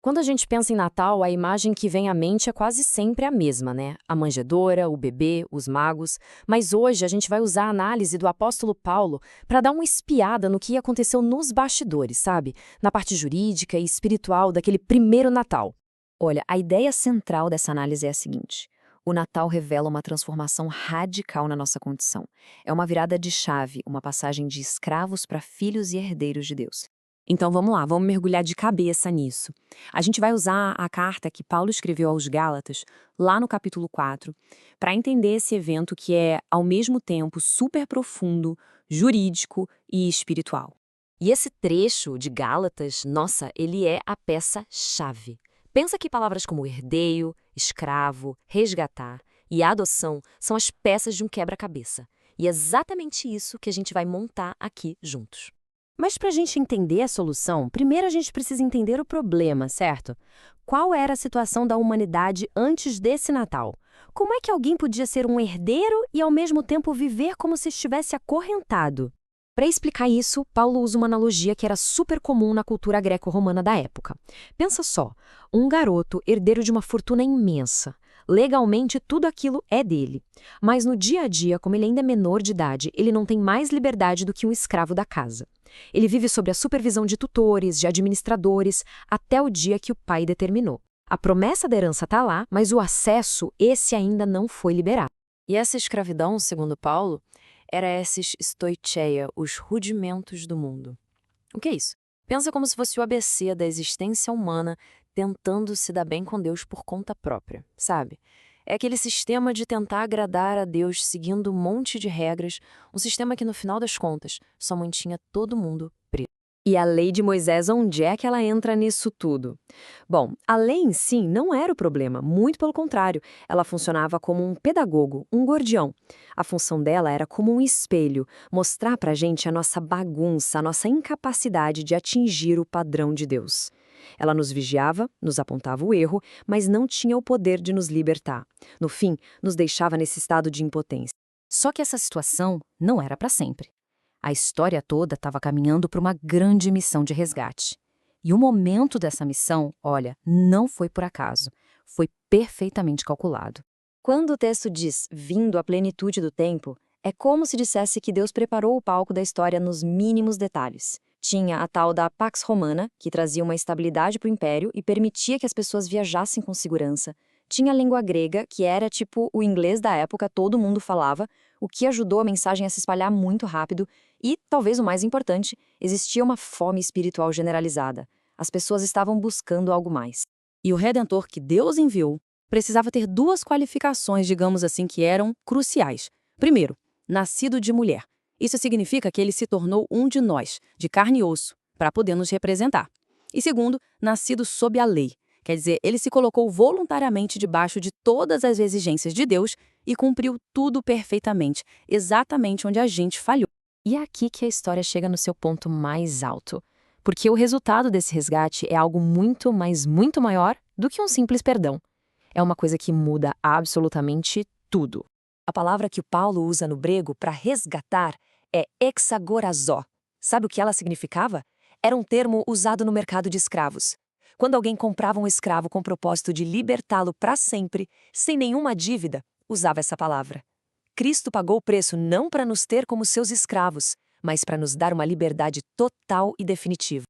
Quando a gente pensa em Natal, a imagem que vem à mente é quase sempre a mesma, né? A manjedoura, o bebê, os magos. Mas hoje a gente vai usar a análise do apóstolo Paulo para dar uma espiada no que aconteceu nos bastidores, sabe? Na parte jurídica e espiritual daquele primeiro Natal. Olha, a ideia central dessa análise é a seguinte: o Natal revela uma transformação radical na nossa condição. É uma virada de chave, uma passagem de escravos para filhos e herdeiros de Deus. Então vamos lá, vamos mergulhar de cabeça nisso. A gente vai usar a carta que Paulo escreveu aos Gálatas, lá no capítulo 4, para entender esse evento que é, ao mesmo tempo, super profundo, jurídico e espiritual. E esse trecho de Gálatas, nossa, ele é a peça-chave. Pensa que palavras como herdeiro, escravo, resgatar e adoção são as peças de um quebra-cabeça. E é exatamente isso que a gente vai montar aqui juntos. Mas para a gente entender a solução, primeiro a gente precisa entender o problema, certo? Qual era a situação da humanidade antes desse Natal? Como é que alguém podia ser um herdeiro e ao mesmo tempo viver como se estivesse acorrentado? Para explicar isso, Paulo usa uma analogia que era super comum na cultura greco-romana da época. Pensa só, um garoto herdeiro de uma fortuna imensa. Legalmente, tudo aquilo é dele. Mas no dia a dia, como ele ainda é menor de idade, ele não tem mais liberdade do que um escravo da casa. Ele vive sob a supervisão de tutores, de administradores, até o dia que o pai determinou. A promessa da herança está lá, mas o acesso, esse ainda não foi liberado. E essa escravidão, segundo Paulo, era esses stoicheia, os rudimentos do mundo. O que é isso? Pensa como se fosse o ABC da existência humana tentando se dar bem com Deus por conta própria, sabe? É aquele sistema de tentar agradar a Deus seguindo um monte de regras, um sistema que, no final das contas, só mantinha todo mundo preso. E a lei de Moisés, onde é que ela entra nisso tudo? Bom, a lei em si não era o problema, muito pelo contrário, ela funcionava como um pedagogo, um guardião. A função dela era como um espelho, mostrar pra gente a nossa bagunça, a nossa incapacidade de atingir o padrão de Deus. Ela nos vigiava, nos apontava o erro, mas não tinha o poder de nos libertar. No fim, nos deixava nesse estado de impotência. Só que essa situação não era para sempre. A história toda estava caminhando para uma grande missão de resgate. E o momento dessa missão, olha, não foi por acaso. Foi perfeitamente calculado. Quando o texto diz vindo à plenitude do tempo, é como se dissesse que Deus preparou o palco da história nos mínimos detalhes. Tinha a tal da Pax Romana, que trazia uma estabilidade para o império e permitia que as pessoas viajassem com segurança. Tinha a língua grega, que era tipo o inglês da época, todo mundo falava, o que ajudou a mensagem a se espalhar muito rápido. E, talvez o mais importante, existia uma fome espiritual generalizada. As pessoas estavam buscando algo mais. E o Redentor que Deus enviou precisava ter duas qualificações, digamos assim, que eram cruciais. Primeiro, nascido de mulher. Isso significa que ele se tornou um de nós, de carne e osso, para poder nos representar. E segundo, nascido sob a lei. Quer dizer, ele se colocou voluntariamente debaixo de todas as exigências de Deus e cumpriu tudo perfeitamente, exatamente onde a gente falhou. E é aqui que a história chega no seu ponto mais alto. Porque o resultado desse resgate é algo muito, mas muito maior do que um simples perdão. É uma coisa que muda absolutamente tudo. A palavra que o Paulo usa no grego para resgatar é exagorazó. Sabe o que ela significava? Era um termo usado no mercado de escravos. Quando alguém comprava um escravo com o propósito de libertá-lo para sempre, sem nenhuma dívida, usava essa palavra. Cristo pagou o preço não para nos ter como seus escravos, mas para nos dar uma liberdade total e definitiva.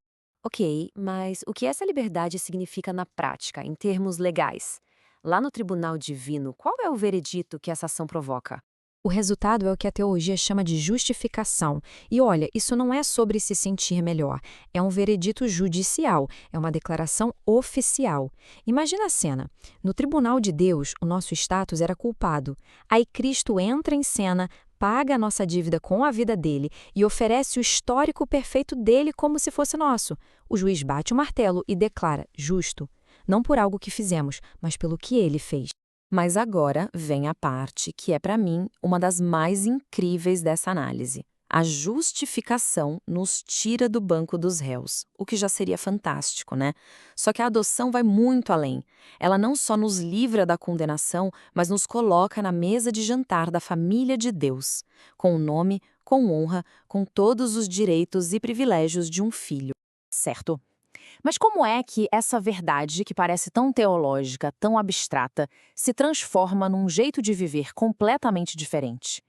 Ok, mas o que essa liberdade significa na prática, em termos legais? Lá no tribunal divino, qual é o veredito que essa ação provoca? O resultado é o que a teologia chama de justificação. E olha, isso não é sobre se sentir melhor. É um veredito judicial, é uma declaração oficial. Imagina a cena. No tribunal de Deus, o nosso status era culpado. Aí Cristo entra em cena, paga a nossa dívida com a vida dele e oferece o histórico perfeito dele como se fosse nosso. O juiz bate o martelo e declara justo, não por algo que fizemos, mas pelo que ele fez. Mas agora vem a parte que é, para mim, uma das mais incríveis dessa análise. A justificação nos tira do banco dos réus, o que já seria fantástico, né? Só que a adoção vai muito além. Ela não só nos livra da condenação, mas nos coloca na mesa de jantar da família de Deus, com o nome, com honra, com todos os direitos e privilégios de um filho. Certo? Mas como é que essa verdade, que parece tão teológica, tão abstrata, se transforma num jeito de viver completamente diferente?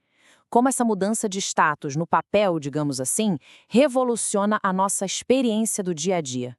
Como essa mudança de status no papel, digamos assim, revoluciona a nossa experiência do dia a dia?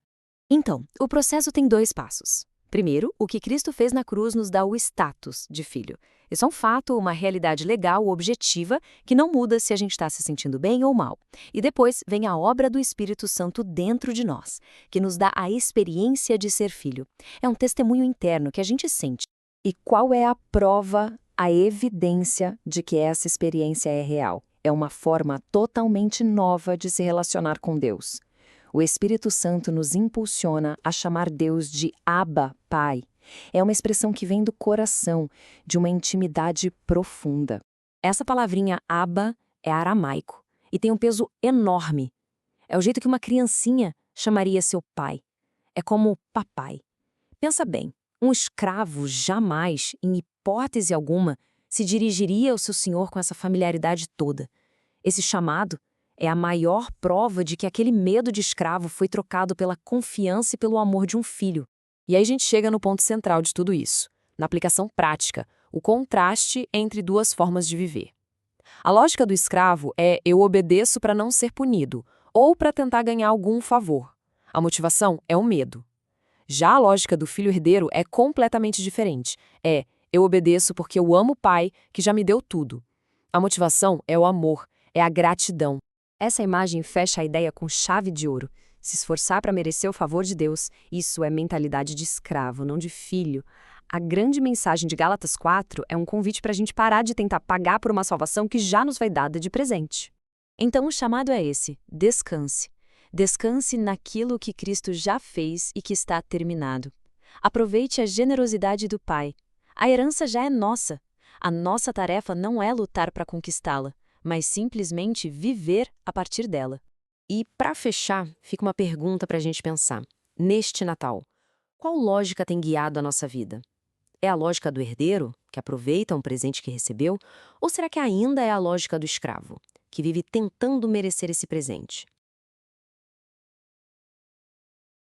Então, o processo tem 2 passos. Primeiro, o que Cristo fez na cruz nos dá o status de filho. Isso é um fato, uma realidade legal, objetiva, que não muda se a gente está se sentindo bem ou mal. E depois vem a obra do Espírito Santo dentro de nós, que nos dá a experiência de ser filho. É um testemunho interno que a gente sente. E qual é a prova, a evidência de que essa experiência é real? É uma forma totalmente nova de se relacionar com Deus. O Espírito Santo nos impulsiona a chamar Deus de Abba, Pai. É uma expressão que vem do coração, de uma intimidade profunda. Essa palavrinha Abba é aramaico e tem um peso enorme. É o jeito que uma criancinha chamaria seu pai. É como papai. Pensa bem, um escravo jamais, em hipótese alguma, se dirigiria ao seu senhor com essa familiaridade toda. Esse chamado é a maior prova de que aquele medo de escravo foi trocado pela confiança e pelo amor de um filho. E aí a gente chega no ponto central de tudo isso, na aplicação prática, o contraste entre duas formas de viver. A lógica do escravo é eu obedeço para não ser punido, ou para tentar ganhar algum favor. A motivação é o medo. Já a lógica do filho herdeiro é completamente diferente. É eu obedeço porque eu amo o pai que já me deu tudo. A motivação é o amor, é a gratidão. Essa imagem fecha a ideia com chave de ouro. Se esforçar para merecer o favor de Deus, isso é mentalidade de escravo, não de filho. A grande mensagem de Gálatas 4 é um convite para a gente parar de tentar pagar por uma salvação que já nos foi dada de presente. Então o chamado é esse: descanse. Descanse naquilo que Cristo já fez e que está terminado. Aproveite a generosidade do Pai. A herança já é nossa. A nossa tarefa não é lutar para conquistá-la, mas simplesmente viver a partir dela. E, para fechar, fica uma pergunta para a gente pensar. Neste Natal, qual lógica tem guiado a nossa vida? É a lógica do herdeiro, que aproveita um presente que recebeu? Ou será que ainda é a lógica do escravo, que vive tentando merecer esse presente?